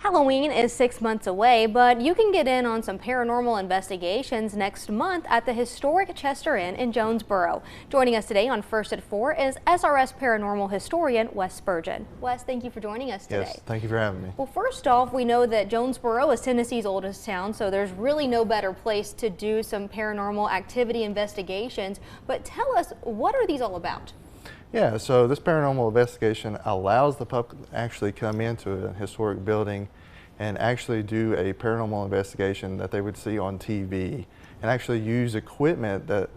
Halloween is 6 months away, but you can get in on some paranormal investigations next month at the historic Chester Inn in Jonesborough. Joining us today on First at 4 is SRS Paranormal historian Wes Spurgeon. Wes, thank you for joining us today. Yes, thank you for having me. Well, first off, we know that Jonesborough is Tennessee's oldest town, so there's really no better place to do some paranormal activity investigations. But tell us, what are these all about? Yeah, so this paranormal investigation allows the public to actually come into a historic building and actually do a paranormal investigation that they would see on TV and actually use equipment that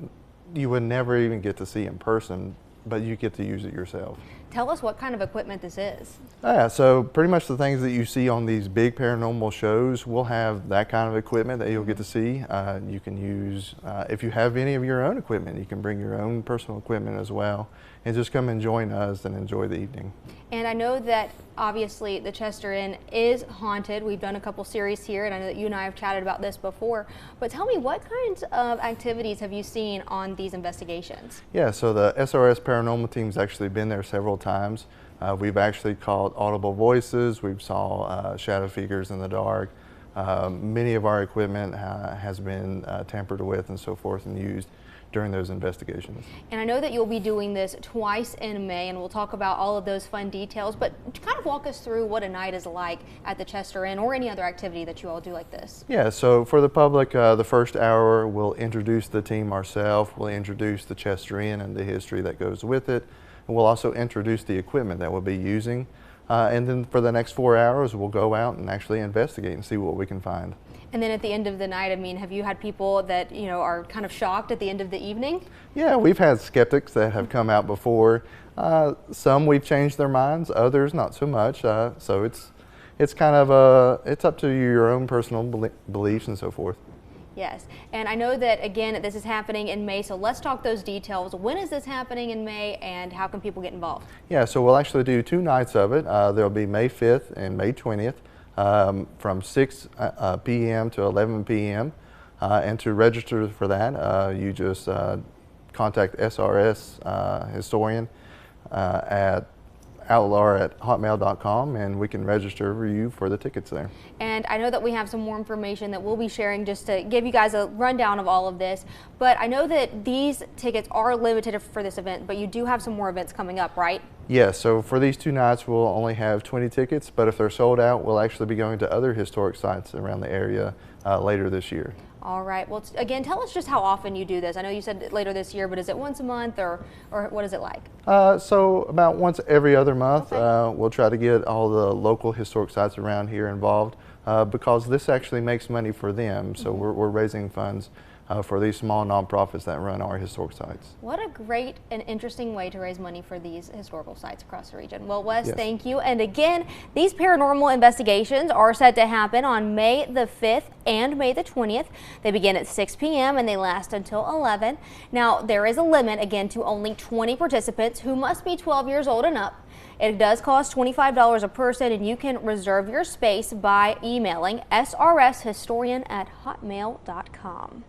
you would never even get to see in person, but you get to use it yourself. Tell us what kind of equipment this is. Yeah, so pretty much the things that you see on these big paranormal shows, we'll have that kind of equipment that you'll get to see. You can use, if you have any of your own equipment, you can bring your own personal equipment as well and just come and join us and enjoy the evening. And I know that obviously the Chester Inn is haunted. We've done a couple series here, and I know that you and I have chatted about this before. But tell me, what kinds of activities have you seen on these investigations? Yeah, so the SRS Paranormal team's actually been there several times. We've actually called audible voices. We've saw shadow figures in the dark. Many of our equipment has been tampered with and so forth and used during those investigations. And I know that you'll be doing this twice in May, and we'll talk about all of those fun details, but kind of walk us through what a night is like at the Chester Inn or any other activity that you all do like this. Yeah, so for the public, the first hour we'll introduce the team ourselves, we'll introduce the Chester Inn and the history that goes with it, and we'll also introduce the equipment that we'll be using. And then for the next 4 hours, we'll go out and actually investigate and see what we can find. And then at the end of the night, I mean, have you had people that, you know, are kind of shocked at the end of the evening? Yeah, we've had skeptics that have come out before. Some we've changed their minds, others not so much. So it's kind of it's up to your own personal beliefs and so forth. Yes, and I know that, again, this is happening in May, so let's talk those details. When is this happening in May, and how can people get involved? Yeah, so we'll actually do 2 nights of it. There'll be May 5th and May 20th from 6 p.m. to 11 p.m. And to register for that, you just contact SRS historian at outlaw@hotmail.com, and we can register for you for the tickets there. And I know that we have some more information that we'll be sharing just to give you guys a rundown of all of this, but I know that these tickets are limited for this event, but you do have some more events coming up, right? Yes, so for these 2 nights we'll only have 20 tickets, but if they're sold out, we'll actually be going to other historic sites around the area later this year. All right. Well, again, tell us just how often you do this. I know you said later this year, but is it once a month or what is it like? So about once every other month. Okay. We'll try to get all the local historic sites around here involved because this actually makes money for them. So we're raising funds for these small nonprofits that run our historic sites. What a great and interesting way to raise money for these historical sites across the region. Well, Wes, yes, thank you. And again, these paranormal investigations are set to happen on May the 5th and May the 20th. They begin at 6 p.m. and they last until 11. Now, there is a limit, again, to only 20 participants who must be 12 years old and up. It does cost $25 a person, and you can reserve your space by emailing srshistorian@hotmail.com.